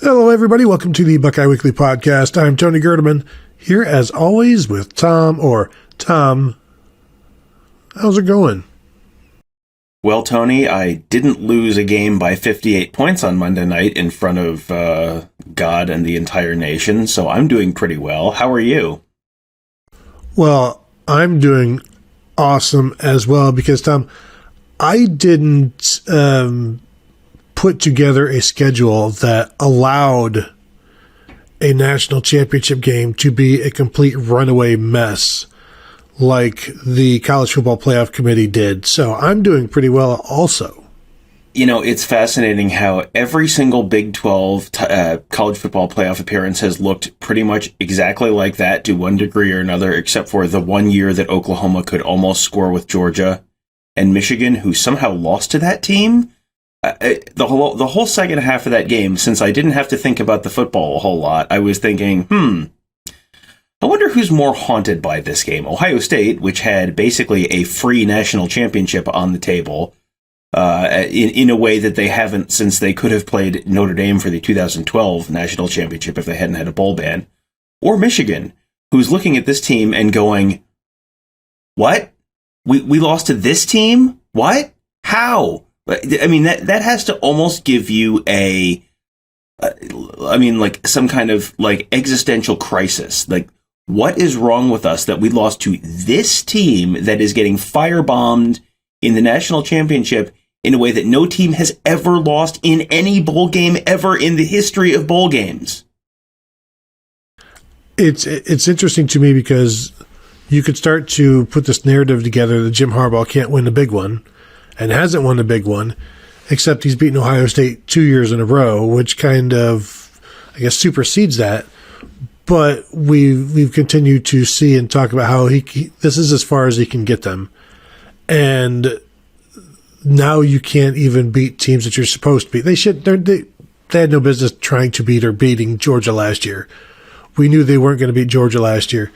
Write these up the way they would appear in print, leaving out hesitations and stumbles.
Hello, everybody. Welcome to the Buckeye Weekly Podcast. I'm Tony Gerdeman, here as always with Tom. Tom, how's it going? Well, Tony, I didn't lose a game by 58 points on Monday night in front of God and the entire nation, so I'm doing pretty well. How are you? Well, I'm doing awesome as well because, Tom, I didn't put together a schedule that allowed a national championship game to be a complete runaway mess like the College Football Playoff Committee did. So I'm doing pretty well also. You know, it's fascinating how every single Big 12 college football playoff appearance has looked pretty much exactly like that to one degree or another, except for the one year that Oklahoma could almost score with Georgia and Michigan, who somehow lost to that team. The whole second half of that game, since I didn't have to think about the football a whole lot, I was thinking, I wonder who's more haunted by this game. Ohio State, which had basically a free national championship on the table, in a way that they haven't since they could have played Notre Dame for the 2012 national championship if they hadn't had a bowl ban, or Michigan, who's looking at this team and going, what? We lost to this team? What? How? I mean, that has to almost give you some kind of like existential crisis. Like, what is wrong with us that we lost to this team that is getting firebombed in the national championship in a way that no team has ever lost in any bowl game ever in the history of bowl games? It's interesting to me because you could start to put this narrative together that Jim Harbaugh can't win a big one and hasn't won a big one, except he's beaten Ohio State 2 years in a row, which kind of, I guess, supersedes that. But we've continued to see and talk about how this is as far as he can get them. And now you can't even beat teams that you're supposed to beat. They had no business trying to beat or beating Georgia last year. We knew they weren't going to beat Georgia last year.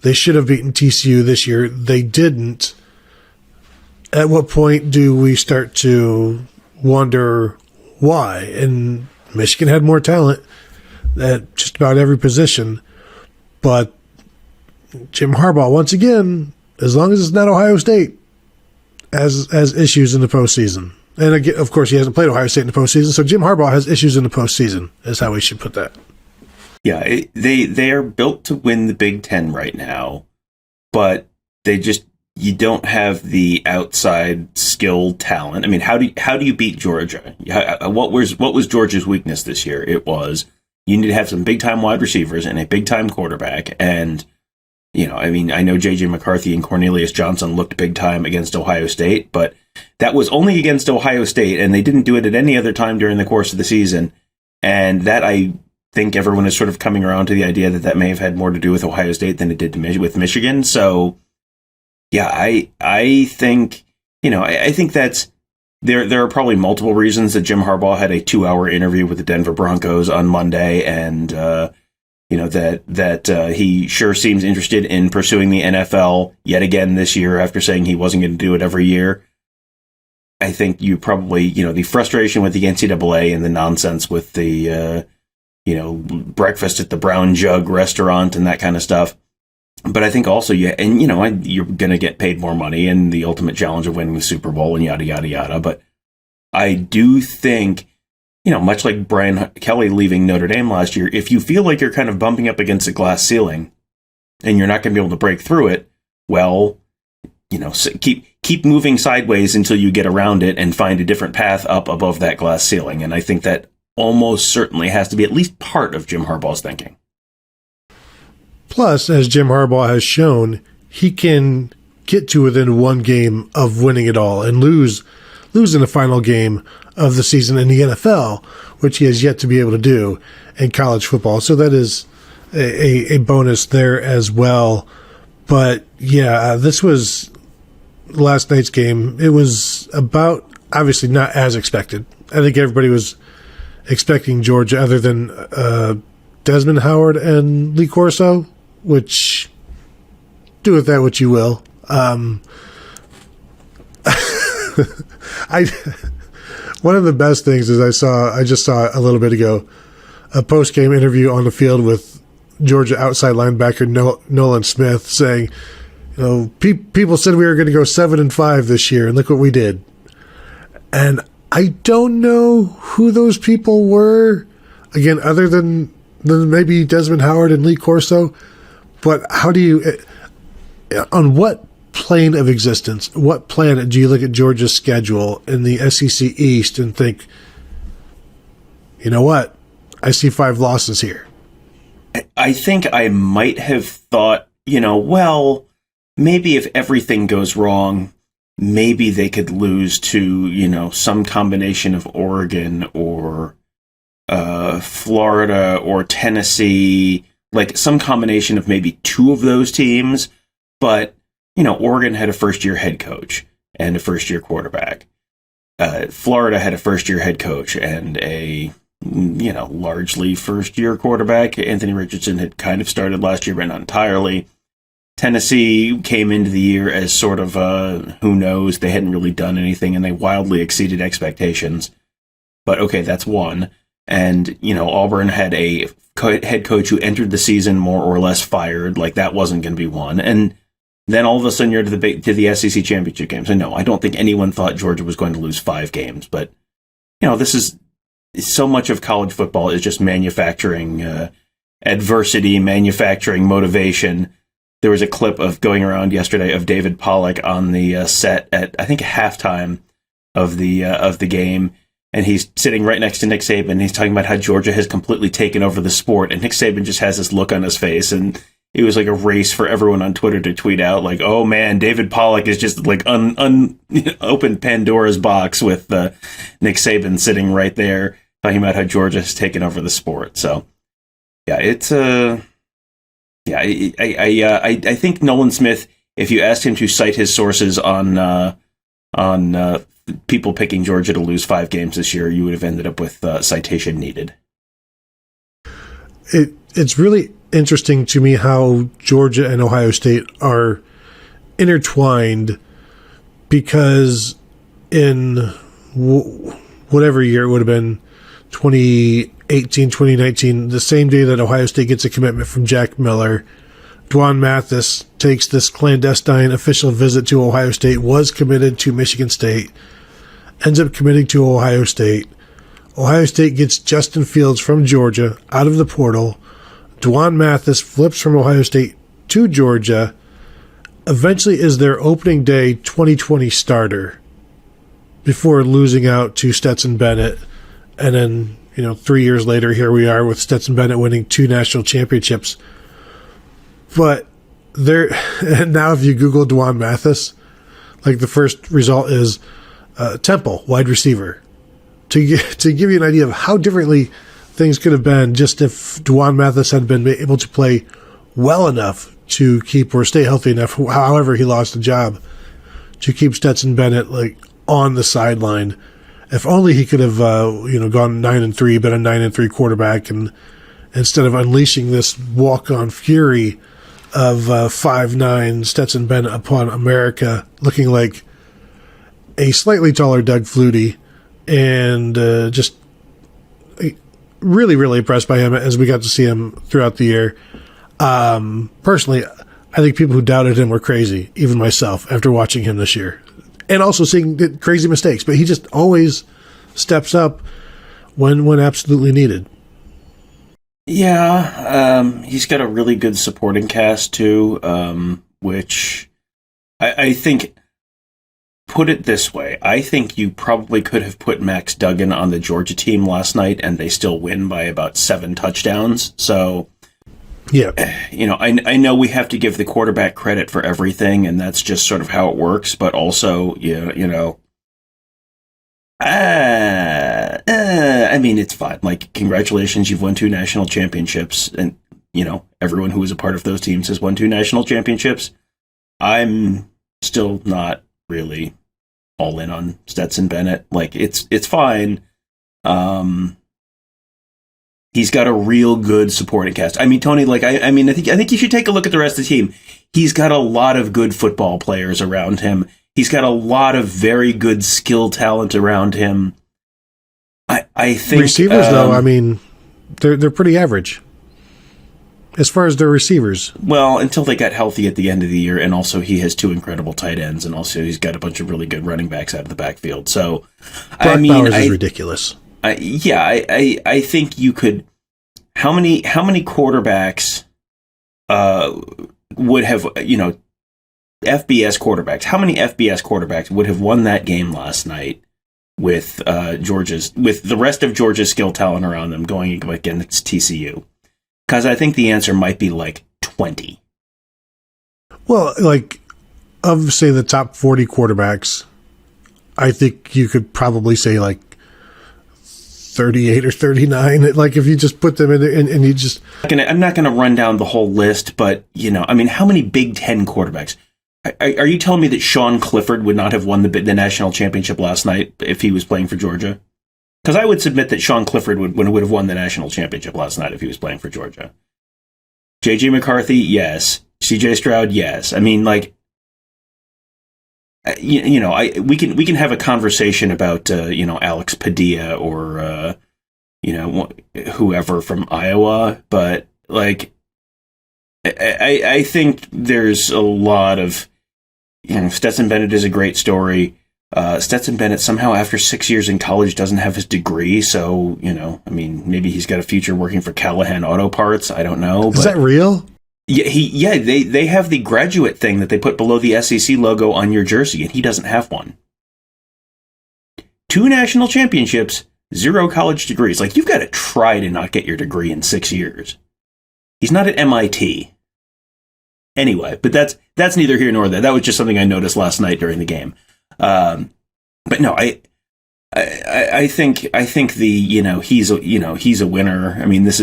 They should have beaten TCU this year. They didn't. At what point do we start to wonder why? And Michigan had more talent at just about every position. But Jim Harbaugh, once again, as long as it's not Ohio State, has issues in the postseason. And again, of course, he hasn't played Ohio State in the postseason, so Jim Harbaugh has issues in the postseason, is how we should put that. Yeah, they are built to win the Big Ten right now, but you don't have the outside skill talent. I mean, how do you beat Georgia? What was Georgia's weakness this year? It was you need to have some big time wide receivers and a big time quarterback. And I know JJ McCarthy and Cornelius Johnson looked big time against Ohio State, but that was only against Ohio State, and they didn't do it at any other time during the course of the season. And that I think everyone is sort of coming around to the idea that may have had more to do with Ohio State than it did with Michigan. So. Yeah, I think, I think that's, there are probably multiple reasons that Jim Harbaugh had a 2-hour interview with the Denver Broncos on Monday, and, that he sure seems interested in pursuing the NFL yet again this year after saying he wasn't going to do it every year. I think you probably, the frustration with the NCAA and the nonsense with the, breakfast at the Brown Jug restaurant and that kind of stuff. But I think also, you're going to get paid more money and the ultimate challenge of winning the Super Bowl and yada, yada, yada. But I do think, much like Brian Kelly leaving Notre Dame last year, if you feel like you're kind of bumping up against a glass ceiling and you're not going to be able to break through it, well, keep moving sideways until you get around it and find a different path up above that glass ceiling. And I think that almost certainly has to be at least part of Jim Harbaugh's thinking. Plus, as Jim Harbaugh has shown, he can get to within one game of winning it all and lose in the final game of the season in the NFL, which he has yet to be able to do in college football. So that is a bonus there as well. But yeah, this was last night's game. It was about, obviously not as expected. I think everybody was expecting Georgia other than Desmond Howard and Lee Corso, which do with that what you will. One of the best things is I just saw a little bit ago a post-game interview on the field with Georgia outside linebacker Nolan Smith saying, people said we were going to go 7-5 this year, and look what we did. And I don't know who those people were, again, other than maybe Desmond Howard and Lee Corso. But how do you, on what plane of existence, what planet do you look at Georgia's schedule in the SEC East and think, you know what, I see 5 losses here? I think I might have thought, well, maybe if everything goes wrong, maybe they could lose to, some combination of Oregon or Florida or Tennessee, like some combination of maybe 2 of those teams. But, Oregon had a first-year head coach and a first-year quarterback. Florida had a first-year head coach and a, largely first-year quarterback. Anthony Richardson had kind of started last year, but not entirely. Tennessee came into the year as sort of who knows. They hadn't really done anything, and they wildly exceeded expectations. But okay, that's one. And, Auburn had a head coach who entered the season more or less fired. Like, that wasn't going to be one. And then all of a sudden you're to the SEC championship games. And no, I don't think anyone thought Georgia was going to lose 5 games. But, this is so much of college football is just manufacturing adversity, manufacturing motivation. There was a clip of going around yesterday of David Pollack on the set at, I think, halftime of the game. And he's sitting right next to Nick Saban. And he's talking about how Georgia has completely taken over the sport. And Nick Saban just has this look on his face. And it was like a race for everyone on Twitter to tweet out, like, oh, man, David Pollack is just like opened Pandora's box with Nick Saban sitting right there talking about how Georgia has taken over the sport. So, yeah, it's yeah, I think Nolan Smith, if you asked him to cite his sources on people picking Georgia to lose 5 games this year, you would have ended up with citation needed. It's really interesting to me how Georgia and Ohio State are intertwined, because in whatever year it would have been, 2018, 2019, the same day that Ohio State gets a commitment from Jack Miller, Dwan Mathis takes this clandestine official visit to Ohio State, was committed to Michigan State, ends up committing to Ohio State. Ohio State gets Justin Fields from Georgia out of the portal. Dwan Mathis flips from Ohio State to Georgia, eventually is their opening day 2020 starter before losing out to Stetson Bennett. And then, 3 years later, here we are with Stetson Bennett winning 2 national championships. But and now if you Google Dwan Mathis, like the first result is Temple, wide receiver. To give you an idea of how differently things could have been just if Dwan Mathis had been able to play well enough to keep, or stay healthy enough, however he lost the job, to keep Stetson Bennett like on the sideline. If only he could have, gone 9-3, been a 9-3 quarterback, and instead of unleashing this walk-on fury of 5'9" Stetson Bennett upon America, looking like a slightly taller Doug Flutie, and just really, really impressed by him as we got to see him throughout the year. Personally, I think people who doubted him were crazy, even myself, after watching him this year. And also seeing crazy mistakes, but he just always steps up when absolutely needed. Yeah, he's got a really good supporting cast too, which I think, put it this way, I think you probably could have put Max Duggan on the Georgia team last night and they still win by about 7 touchdowns. So, yeah, I know we have to give the quarterback credit for everything, and that's just sort of how it works. But also, I mean, it's fine. Like, congratulations, you've won 2 national championships, and everyone who was a part of those teams has won 2 national championships. I'm still not really all in on Stetson Bennett. Like, it's fine. He's got a real good supporting cast. I mean, Tony, like, I think you should take a look at the rest of the team. He's got a lot of good football players around him. He's got a lot of very good skill talent around him. I think receivers, though, I mean, they're pretty average as far as their receivers. Well, until they got healthy at the end of the year, and also he has 2 incredible tight ends, and also he's got a bunch of really good running backs out of the backfield. So, Brock Bowers is ridiculous. I think you could. How many quarterbacks would have, FBS quarterbacks? How many FBS quarterbacks would have won that game last night with the rest of Georgia's skill talent around them going against TCU? Because I think the answer might be like 20. Well, like, of, say, the top 40 quarterbacks, I think you could probably say, like, 38 or 39. Like, if you just put them in there and you just... I'm not going to run down the whole list, but, how many Big Ten quarterbacks? Are you telling me that Sean Clifford would not have won the national championship last night if he was playing for Georgia? Because I would submit that Sean Clifford would have won the national championship last night if he was playing for Georgia. J.J. McCarthy, yes. C.J. Stroud, yes. I mean, like, we can have a conversation about Alex Padilla or whoever from Iowa, but like, I think there's a lot of Stetson Bennett is a great story. Stetson Bennett somehow after 6 years in college doesn't have his degree, so maybe he's got a future working for Callahan Auto Parts. I don't know. Is that real? Yeah, they have the graduate thing that they put below the SEC logo on your jersey, and he doesn't have one. 2 national championships, 0 college degrees. Like, you've got to try to not get your degree in 6 years. He's not at MIT. Anyway, but that's neither here nor there. That was just something I noticed last night during the game. But no, I think he's a winner. I mean, this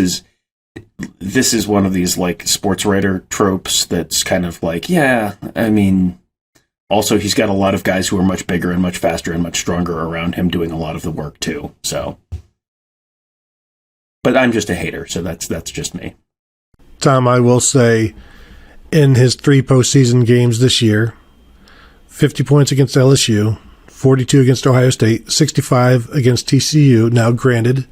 is one of these like sports writer tropes that's kind of like, also he's got a lot of guys who are much bigger and much faster and much stronger around him doing a lot of the work too. So, but I'm just a hater, so that's just me. Tom, I will say, in his 3 postseason games this year, 50 points against LSU, 42 against Ohio State, 65 against TCU. Now, granted,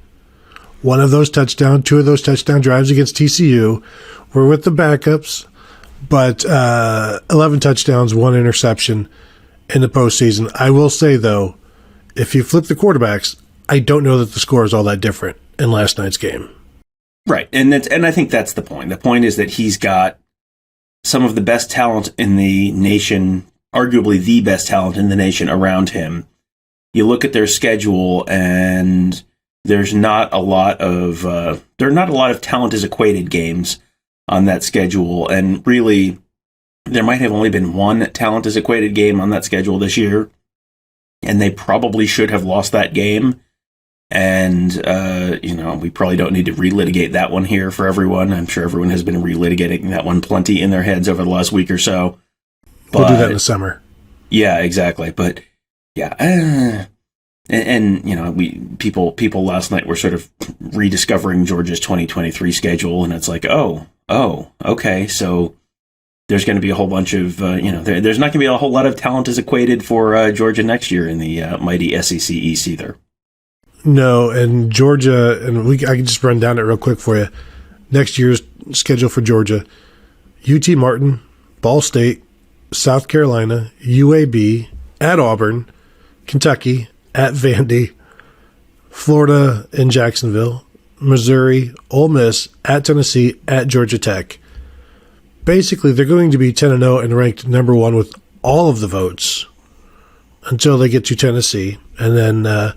2 of those touchdown drives against TCU were with the backups, but 11 touchdowns, 1 interception in the postseason. I will say, though, if you flip the quarterbacks, I don't know that the score is all that different in last night's game. Right, and I think that's the point. The point is that he's got some of the best talent in the nation, arguably the best talent in the nation around him. You look at their schedule, and there's not a lot of talent is equated games on that schedule, and really, there might have only been 1 talent is equated game on that schedule this year, and they probably should have lost that game. And we probably don't need to relitigate that one here for everyone. I'm sure everyone has been relitigating that one plenty in their heads over the last week or so. We'll do that in the summer. Yeah, exactly. But yeah, people last night were sort of rediscovering Georgia's 2023 schedule, and it's like, oh, okay, so there's going to be a whole bunch of there's not going to be a whole lot of talent is equated for Georgia next year in the mighty SEC East either. No, and Georgia, and I can just run down it real quick for you. Next year's schedule for Georgia: UT Martin, Ball State, South Carolina, UAB, at Auburn, Kentucky, at Vandy, Florida and Jacksonville, Missouri, Ole Miss, at Tennessee, at Georgia Tech. Basically, they're going to be 10-0 and ranked number 1 with all of the votes until they get to Tennessee. And then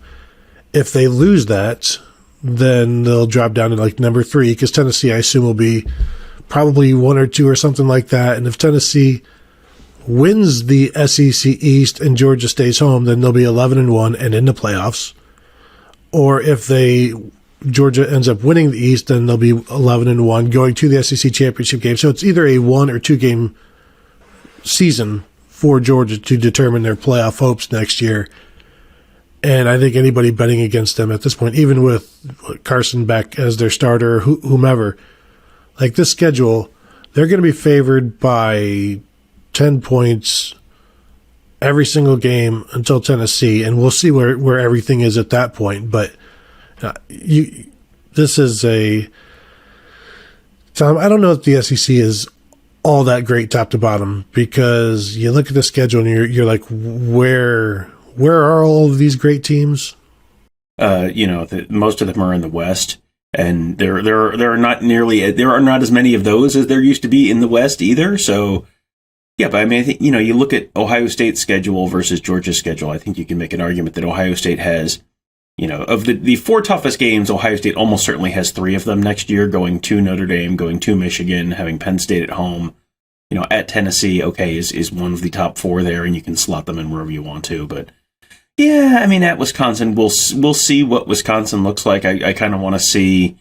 if they lose that, then they'll drop down to like number 3, because Tennessee, I assume, will be probably 1 or 2 or something like that. And if Tennessee wins the SEC East and Georgia stays home, then they'll be 11-1 and in the playoffs. Or if Georgia ends up winning the East, then they'll be 11-1 going to the SEC championship game. So it's either a 1 or 2 game season for Georgia to determine their playoff hopes next year. And I think anybody betting against them at this point, even with Carson back as their starter, whomever, like this schedule, they're going to be favored by 10 points every single game until Tennessee, and we'll see where everything is at that point. But this is Tom, I don't know if the SEC is all that great top to bottom, because you look at the schedule and you're like, where are all of these great teams? Most of them are in the West, and there are not as many of those as there used to be in the West either. So, yeah, but I mean, I think, you look at Ohio State's schedule versus Georgia's schedule. I think you can make an argument that Ohio State has, of the four toughest games, Ohio State almost certainly has three of them next year, going to Notre Dame, going to Michigan, having Penn State at home, at Tennessee, okay, is one of the top four there, and you can slot them in wherever you want to. But yeah, I mean, at Wisconsin, we'll see what Wisconsin looks like. I kind of want to see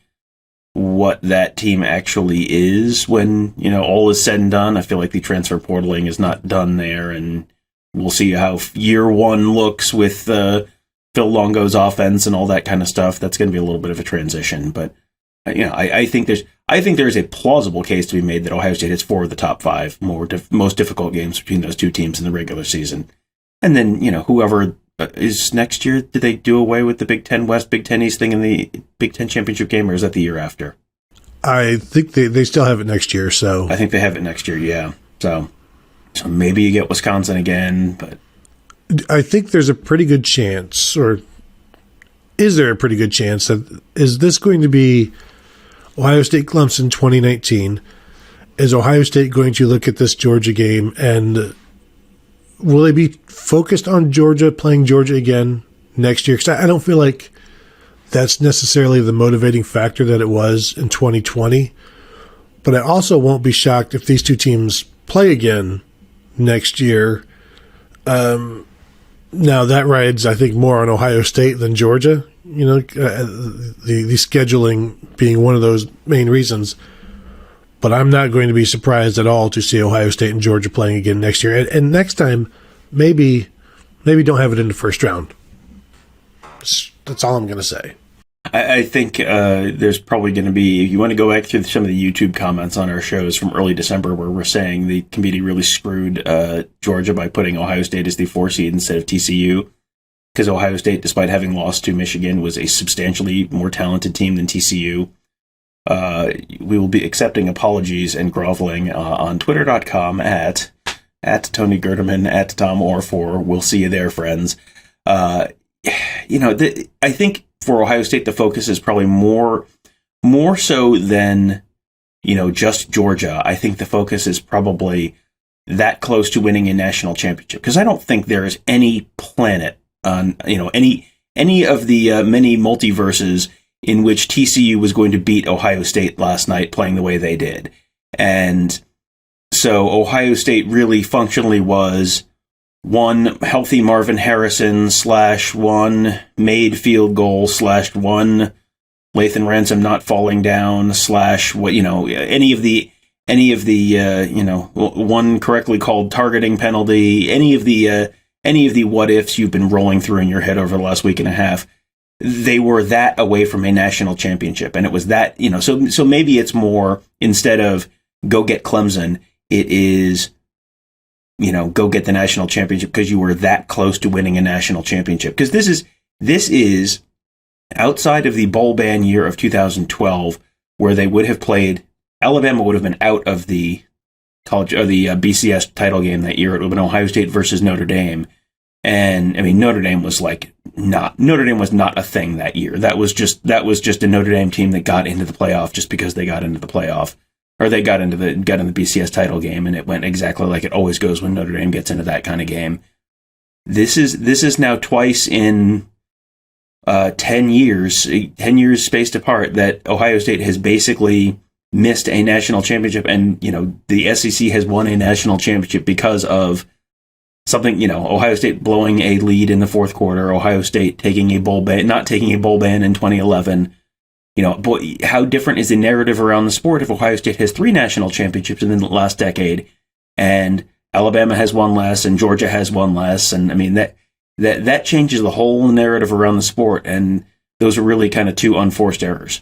what that team actually is when, all is said and done. I feel like the transfer portaling is not done there, and we'll see how year one looks with Phil Longo's offense and all that kind of stuff. That's going to be a little bit of a transition, but I think there's a plausible case to be made that Ohio State has four of the top five most difficult games between those two teams in the regular season, and then whoever is next year. Did they do away with the Big Ten West, Big Ten East thing in the Big Ten championship game, or is that the year after? I think they still have it next year. So I think they have it next year. Yeah. So maybe you get Wisconsin again, but I think there's a pretty good chance, or is there a pretty good chance that is this going to be Ohio State Clemson 2019? Is Ohio State going to look at this Georgia game, and will they be focused on Georgia, playing Georgia again next year? Because I don't feel like that's necessarily the motivating factor that it was in 2020. But I also won't be shocked if these two teams play again next year. Now, that rides, I think, more on Ohio State than Georgia. The scheduling being one of those main reasons. But I'm not going to be surprised at all to see Ohio State and Georgia playing again next year. And next time, maybe don't have it in the first round. That's all I'm going to say. I think there's probably going to be, you want to go back through some of the YouTube comments on our shows from early December where we're saying the committee really screwed Georgia by putting Ohio State as the 4 seed instead of TCU, because Ohio State, despite having lost to Michigan, was a substantially more talented team than TCU. We will be accepting apologies and groveling on twitter.com at Tony Gerdeman, at Tom Orr4. We'll see you there, friends. I think for Ohio State, the focus is probably more so than, just Georgia. I think the focus is probably that close to winning a national championship, because I don't think there is any planet on, any of the many multiverses in which TCU was going to beat Ohio State last night playing the way they did. And so Ohio State really functionally was one healthy Marvin Harrison / one made field goal / one Lathan Ransom not falling down / what, any of the one correctly called targeting penalty, any of the what ifs you've been rolling through in your head over the last week and a half. They were that away from a national championship. And it was that, so maybe it's more, instead of go get Clemson, it is, go get the national championship because you were that close to winning a national championship. Because this is outside of the bowl ban year of 2012, where they would have played, Alabama would have been out of the college or the BCS title game that year. It would have been Ohio State versus Notre Dame. And I mean, Notre Dame was not a thing that year. That was just a Notre Dame team that got into the playoff just because they got into the playoff, or they got in the BCS title game, and it went exactly like it always goes when Notre Dame gets into that kind of game. This is now twice in 10 years spaced apart that Ohio State has basically missed a national championship, and the SEC has won a national championship because of something, Ohio State blowing a lead in the fourth quarter, Ohio State taking a bowl ban, not taking a bowl ban in 2011. Boy, how different is the narrative around the sport if Ohio State has 3 national championships in the last decade, and Alabama has one less, and Georgia has one less, and I mean that changes the whole narrative around the sport, and those are really kind of 2 unforced errors.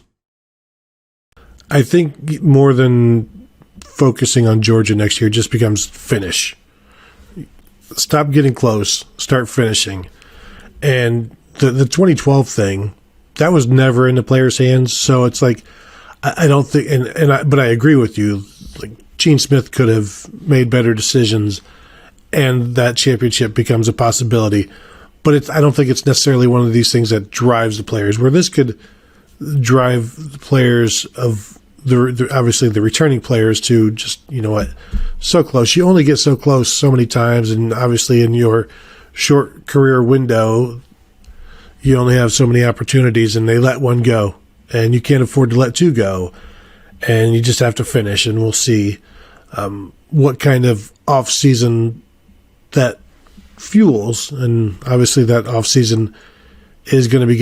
I think more than focusing on Georgia next year just becomes finish. Stop getting close, start finishing. And the 2012 thing, that was never in the players' hands. So it's like, I don't think, but I agree with you. Like Gene Smith could have made better decisions, and that championship becomes a possibility. But I don't think it's necessarily one of these things that drives the players. Where this could drive the players of obviously the returning players to just, so close. You only get so close so many times, and obviously in your short career window, you only have so many opportunities, and they let one go, and you can't afford to let two go, and you just have to finish, and we'll see what kind of off-season that fuels, and obviously that off-season is going to be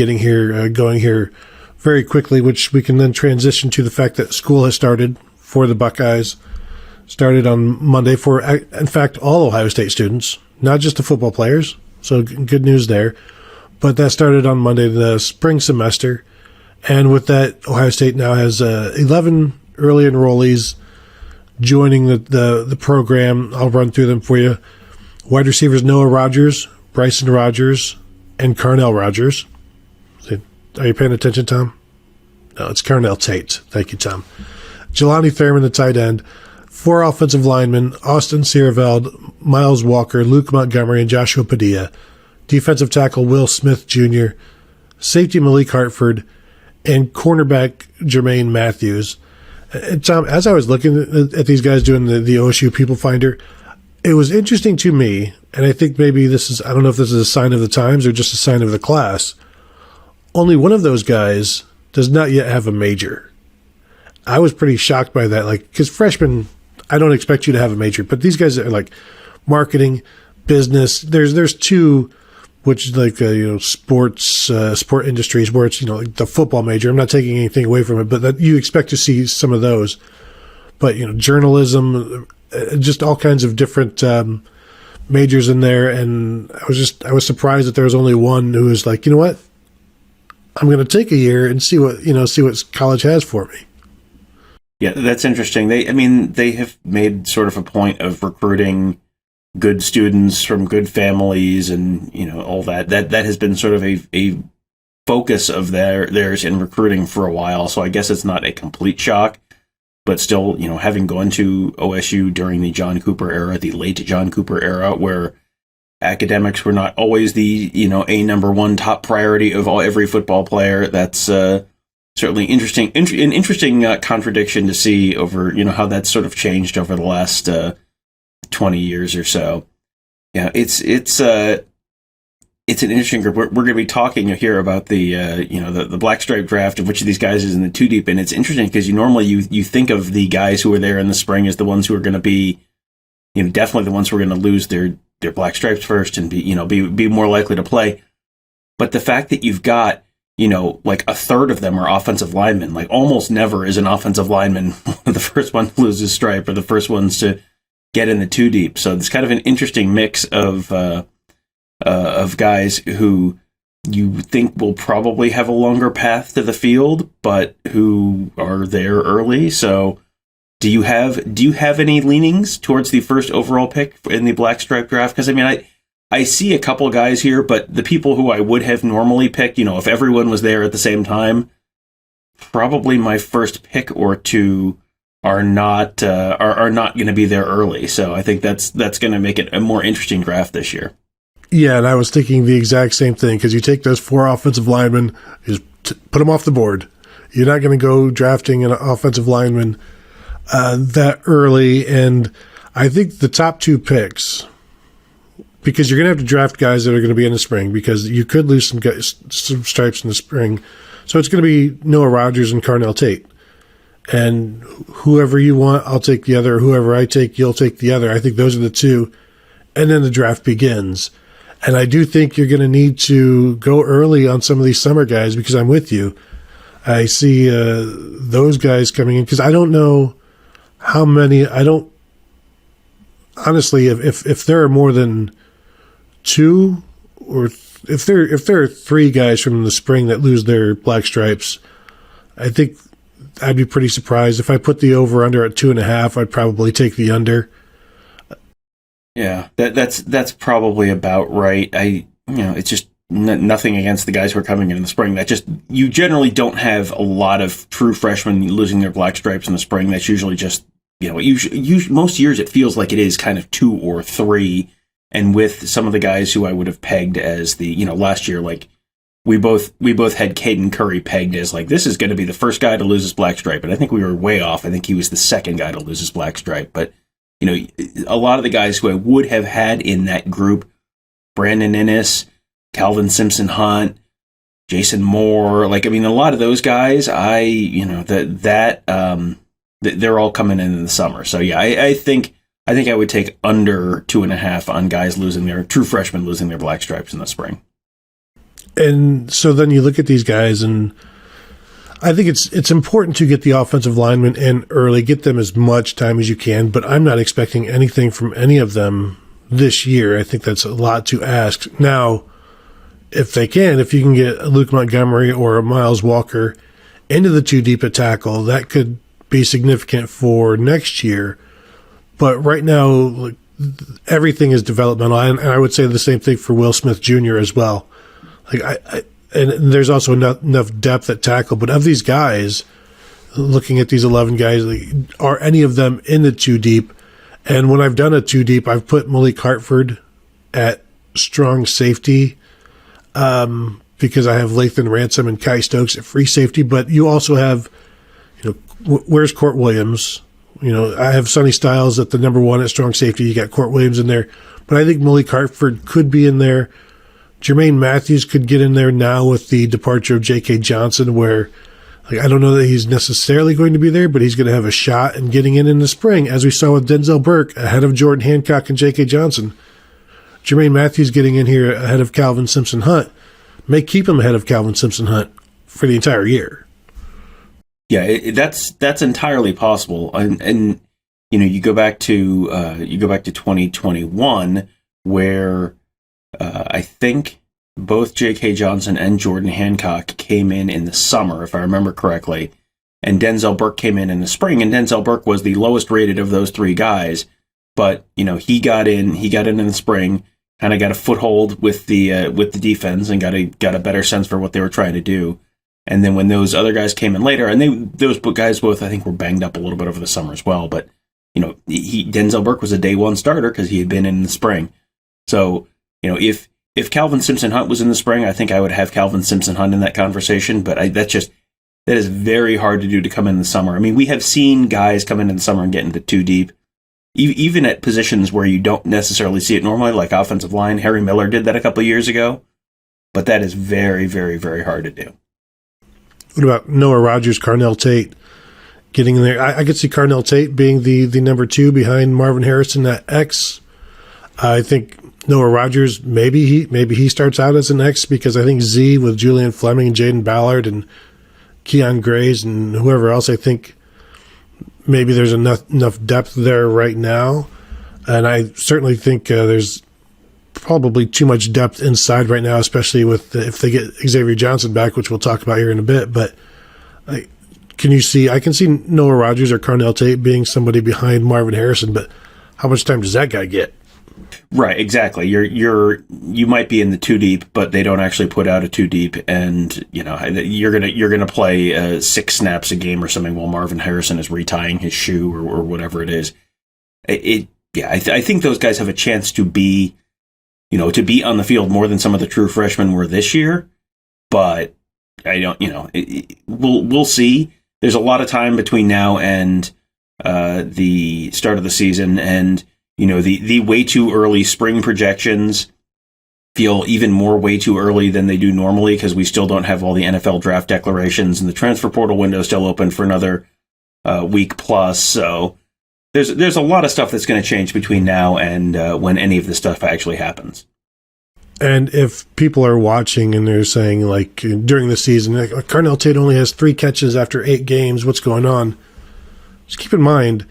going here very quickly, which we can then transition to the fact that school has started for the Buckeyes. Started on Monday for, in fact, all Ohio State students, not just the football players. So good news there. But that started on Monday, the spring semester. And with that, Ohio State now has 11 early enrollees joining the program. I'll run through them for you. Wide receivers Noah Rogers, Bryson Rogers, and Carnell Rogers. Are you paying attention, Tom? No, it's Carnell Tate. Thank you, Tom. Jelani Thurman, the tight end. 4 offensive linemen, Austin Sierveld, Miles Walker, Luke Montgomery, and Joshua Padilla. Defensive tackle Will Smith Jr., safety Malik Hartford, and cornerback Jermaine Matthews. And Tom, as I was looking at these guys doing the OSU People Finder, it was interesting to me, and I think maybe I don't know if this is a sign of the times or just a sign of the class. Only one of those guys does not yet have a major. I was pretty shocked by that, because freshmen, I don't expect you to have a major, but these guys are like marketing, business. There's 2, which is sports, sport industries where it's, like the football major. I'm not taking anything away from it, but that you expect to see some of those. But, journalism, just all kinds of different majors in there. And I was surprised that there was only one who was like, you know what? I'm going to take a year and see what college has for me. Yeah, that's interesting. They have made sort of a point of recruiting good students from good families and, all that. That has been sort of a focus of theirs in recruiting for a while. So I guess it's not a complete shock, but still, having gone to OSU during the John Cooper era, the late John Cooper era, where academics were not always the, a number one top priority of every football player. That's certainly interesting. An interesting contradiction to see over, how that's sort of changed over the last 20 years or so. Yeah, it's an interesting group. We're going to be talking here about the black stripe draft of which of these guys is in the 2 deep, and it's interesting because you think of the guys who are there in the spring as the ones who are going to be, definitely the ones who are going to lose their black stripes first and be more likely to play. But the fact that you've got, like a third of them are offensive linemen, like almost never is an offensive lineman the first one to lose his stripe or the first ones to get in the 2 deep. So it's kind of an interesting mix of guys who you think will probably have a longer path to the field, but who are there early. So do you have any leanings towards the first overall pick in the black stripe draft? Because I see a couple of guys here, but the people who I would have normally picked, if everyone was there at the same time, probably my first pick or 2 are not going to be there early. So I think that's going to make it a more interesting draft this year. Yeah, and I was thinking the exact same thing, because you take those 4 offensive linemen, just put them off the board. You're not going to go drafting an offensive lineman that early, and I think the top 2 picks, because you're going to have to draft guys that are going to be in the spring, because you could lose some stripes in the spring. So it's going to be Noah Rogers and Carnell Tate. And whoever you want, I'll take the other. Whoever I take, you'll take the other. I think those are the 2. And then the draft begins. And I do think you're going to need to go early on some of these summer guys, because I'm with you. I see those guys coming in, because I don't know how many. Honestly, if there are more than 2, or if there are 3 guys from the spring that lose their black stripes, I think I'd be pretty surprised. If I put the over under at 2.5, I'd probably take the under. Yeah, that's probably about right. It's just nothing against the guys who are coming in the spring. That just, you generally don't have a lot of true freshmen losing their black stripes in the spring. That's usually just, most years it feels like it is kind of 2 or 3. And with some of the guys who I would have pegged as the, last year, like we both had Caden Curry pegged as like, this is going to be the first guy to lose his black stripe. And I think we were way off. I think he was the second guy to lose his black stripe. But, a lot of the guys who I would have had in that group, Brandon Innes, Calvin Simpson-Hunt, Jason Moore, a lot of those guys, they're all coming in the summer. So yeah, I think I would take under 2.5 on guys true freshmen losing their black stripes in the spring. And so then you look at these guys, and I think it's important to get the offensive linemen in early, get them as much time as you can, but I'm not expecting anything from any of them this year. I think that's a lot to ask. Now, if you can get a Luke Montgomery or a Miles Walker into the 2 deep at tackle, that could be significant for next year. But right now, everything is developmental, and I would say the same thing for Will Smith Jr. as well. And there's also enough depth at tackle. But of these guys, looking at these 11 guys, are any of them in the 2 deep? And when I've done a 2 deep, I've put Malik Hartford at strong safety because I have Lathan Ransom and Kai Stokes at free safety. But you also have, where's Court Williams? I have Sonny Styles at the number 1 at strong safety. You got Court Williams in there. But I think Malik Hartford could be in there. Jermaine Matthews could get in there now with the departure of J.K. Johnson, where I don't know that he's necessarily going to be there, but he's going to have a shot in getting in the spring, as we saw with Denzel Burke ahead of Jordan Hancock and J.K. Johnson. Jermaine Matthews getting in here ahead of Calvin Simpson-Hunt may keep him ahead of Calvin Simpson-Hunt for the entire year. Yeah, that's entirely possible, and you go back to 2021 where I think both J.K. Johnson and Jordan Hancock came in the summer, if I remember correctly, and Denzel Burke came in the spring, and Denzel Burke was the lowest rated of those 3 guys, but he got in the spring, kind of got a foothold with the defense, and got a better sense for what they were trying to do. And then when those other guys came in later, and those guys both, I think, were banged up a little bit over the summer as well. But Denzel Burke was a day 1 starter because he had been in the spring. So if Calvin Simpson-Hunt was in the spring, I think I would have Calvin Simpson-Hunt in that conversation. But that is very hard to do, to come in the summer. I mean, we have seen guys come in the summer and get into 2 deep, even at positions where you don't necessarily see it normally, like offensive line. Harry Miller did that a couple of years ago, but that is very, very, very hard to do. What about Noah Rogers, Carnell Tate getting in there? I could see Carnell Tate being the number 2 behind Marvin Harrison at X. I think Noah Rogers, maybe he starts out as an X, because I think Z with Julian Fleming and Jaden Ballard and Keon Grays and whoever else, I think maybe there's enough depth there right now. And I certainly think there's probably too much depth inside right now, especially with if they get Xavier Johnson back, which we'll talk about here in a bit. But I can see Noah Rogers or Carnell Tate being somebody behind Marvin Harrison, but how much time does that guy get? Right, exactly. You might be in the 2 deep, but they don't actually put out a 2 deep, and you're gonna play 6 snaps a game or something while Marvin Harrison is retying his shoe or whatever it is. I think those guys have a chance to be on the field more than some of the true freshmen were this year, but I don't. We'll see. There's a lot of time between now and the start of the season, and the way too early spring projections feel even more way too early than they do normally, because we still don't have all the NFL draft declarations, and the transfer portal window is still open for another week plus. So there's a lot of stuff that's going to change between now and when any of this stuff actually happens. And if people are watching and they're saying, like, during the season, like, Carnell Tate only has 3 catches after 8 games, what's going on? Just keep in mind,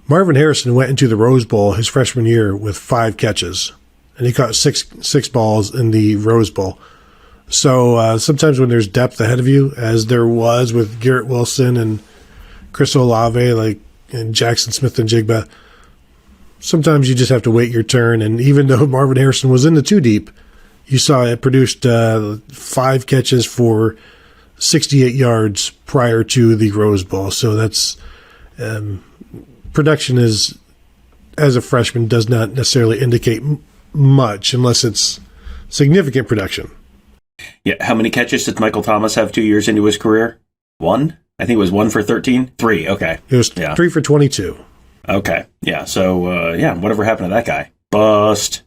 Marvin Harrison went into the Rose Bowl his freshman year with 5 catches, and he caught six balls in the Rose Bowl. So sometimes when there's depth ahead of you, as there was with Garrett Wilson and Chris Olave, and Jackson Smith and Jigba, sometimes you just have to wait your turn. And even though Marvin Harrison was in the 2 deep, you saw it produced 5 catches for 68 yards prior to the Rose Bowl. So that's production is, as a freshman, does not necessarily indicate much unless it's significant production. Yeah. How many catches did Michael Thomas have 2 years into his career? 1? I think it was 1 for 13. 3. Okay. It was 3 for 22. Okay. Yeah. So, whatever happened to that guy? Bust.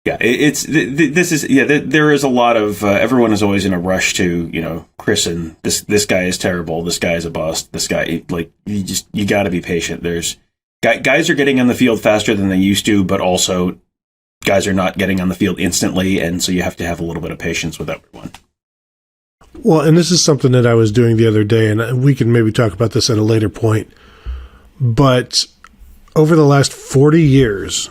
Yeah. There is a lot of, everyone is always in a rush to, christen this guy is terrible. This guy is a bust. This guy, you got to be patient. There's guys are getting on the field faster than they used to, but also guys are not getting on the field instantly. And so you have to have a little bit of patience with everyone. Well, and this is something that I was doing the other day, and we can maybe talk about this at a later point. But over the last 40 years,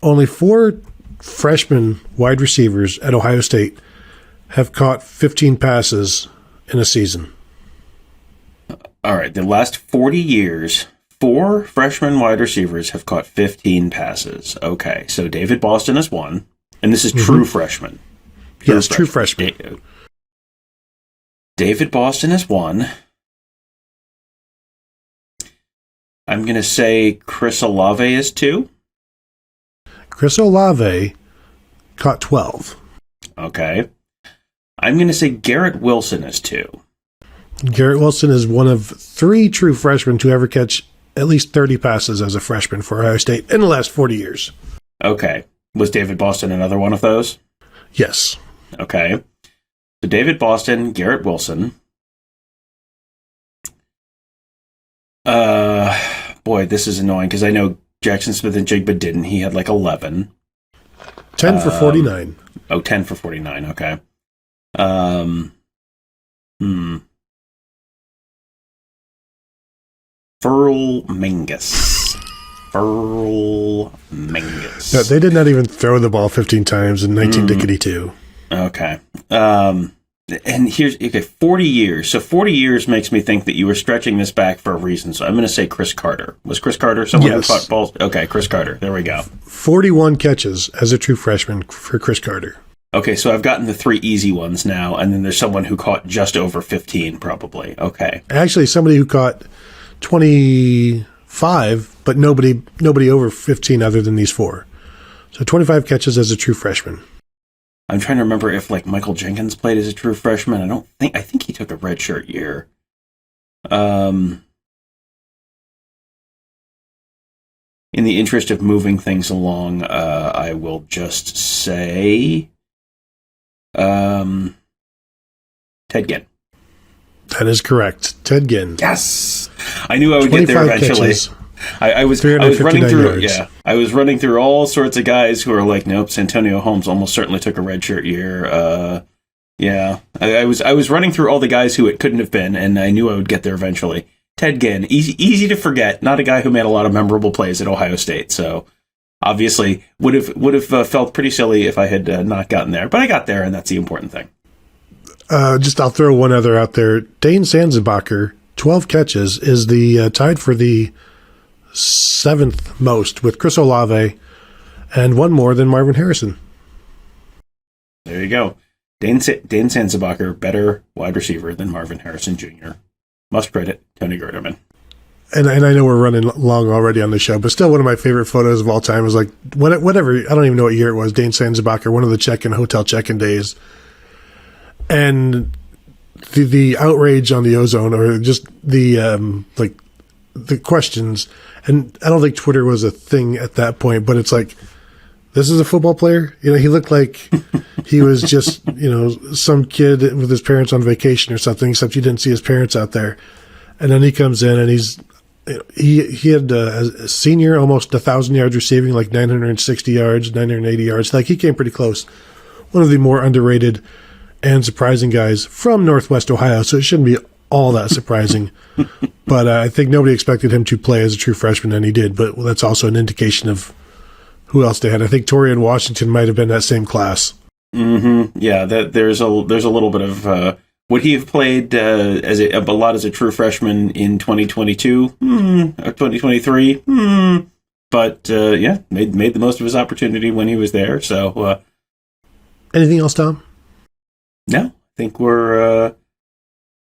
only 4 freshman wide receivers at Ohio State have caught 15 passes in a season. All right. The last 40 years, 4 freshman wide receivers have caught 15 passes. Okay. So David Boston is one, and this is true freshman. Yes, true freshman. David Boston is one. I'm going to say Chris Olave is 2. Chris Olave caught 12. Okay. I'm going to say Garrett Wilson is 2. Garrett Wilson is one of 3 true freshmen to ever catch at least 30 passes as a freshman for Ohio State in the last 40 years. Okay. Was David Boston another one of those? Yes. Okay. So David Boston, Garrett Wilson. Boy, this is annoying because I know Jackson Smith and Jigba didn't. He had 11. 10 for 49. 10 for 49. Okay. Furl Mingus. No, they did not even throw the ball 15 times in 1992. Okay. And here's 40 years. So 40 years makes me think that you were stretching this back for a reason. So I'm going to say Chris Carter. Was Chris Carter someone who caught balls? Okay, Chris Carter. There we go. 41 catches as a true freshman for Chris Carter. Okay, so I've gotten the 3 easy ones now, and then there's someone who caught just over 15, probably. Okay. Actually, somebody who caught 25, but nobody over 15 other than these 4. So 25 catches as a true freshman. I'm trying to remember if Michael Jenkins played as a true freshman. I think he took a redshirt year. In the interest of moving things along, I will just say Ted Ginn. That is correct. Ted Ginn. Yes. I knew I would get there eventually. Catches, I was running through yards. I was running through all sorts of guys who are nope, Santonio Holmes almost certainly took a redshirt year. I was running through all the guys who it couldn't have been, and I knew I would get there eventually. Ted Ginn, easy to forget, not a guy who made a lot of memorable plays at Ohio State, so obviously would have felt pretty silly if I had not gotten there, but I got there, and that's the important thing. I'll throw one other out there. Dane Sanzenbacher, 12 catches, is the tied for the 7th most with Chris Olave, and one more than Marvin Harrison. There you go. Dane Sanzenbacher, better wide receiver than Marvin Harrison Jr. Must credit Tony Gerdeman. And I know we're running long already on the show, but still one of my favorite photos of all time is whatever, I don't even know what year it was, Dane Sanzenbacher, one of the hotel check-in days. And the outrage on the ozone, or just the questions, and I don't think Twitter was a thing at that point, but it's this is a football player? He looked like he was just, some kid with his parents on vacation or something, except you didn't see his parents out there. And then he comes in and he had a senior almost 1,000 yards receiving, 960 yards, 980 yards. He came pretty close. One of the more underrated and surprising guys from Northwest Ohio, so it shouldn't be all that surprising. But I think nobody expected him to play as a true freshman, and he did. But that's also an indication of who else they had. I think Torian Washington might have been that same class. Mm-hmm. Yeah, there's a little bit of would he have played a lot as a true freshman in 2022 or 2023? But made the most of his opportunity when he was there. So, anything else, Tom? No, I think we're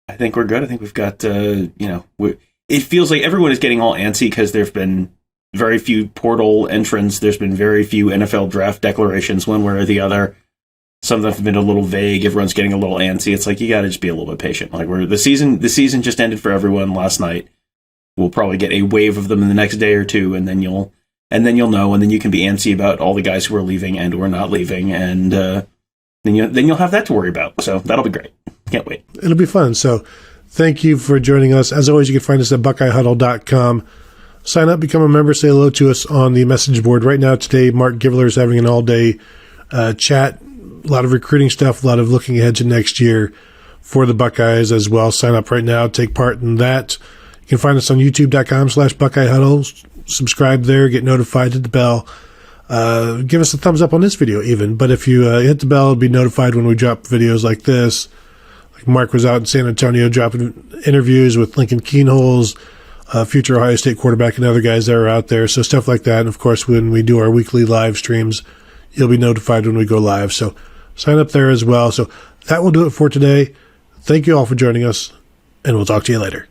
good. I think we've got it feels like everyone is getting all antsy because there've been very few portal entrants. There's been very few NFL draft declarations one way or the other. Some of them have been a little vague. Everyone's getting a little antsy. It's like you got to just be a little bit patient. Like the season just ended for everyone last night. We'll probably get a wave of them in the next day or two, and then you'll know, and then you can be antsy about all the guys who are leaving and who are not leaving, and then you'll have that to worry about. So that'll be great. Can't wait. It'll be fun. So thank you for joining us. As always, you can find us at BuckeyeHuddle.com. Sign up, become a member, say hello to us on the message board. Right now, today, Mark Givler is having an all-day chat. A lot of recruiting stuff, a lot of looking ahead to next year for the Buckeyes as well. Sign up right now. Take part in that. You can find us on youtube.com/BuckeyeHuddle. Subscribe there. Get notified. Hit the bell. Give us a thumbs up on this video even. But if you hit the bell, be notified when we drop videos like this. Like Mark was out in San Antonio dropping interviews with Lincoln Keenholz, future Ohio State quarterback, and other guys that are out there. So stuff like that. And of course, when we do our weekly live streams, you'll be notified when we go live. So sign up there as well. So that will do it for today. Thank you all for joining us, and we'll talk to you later.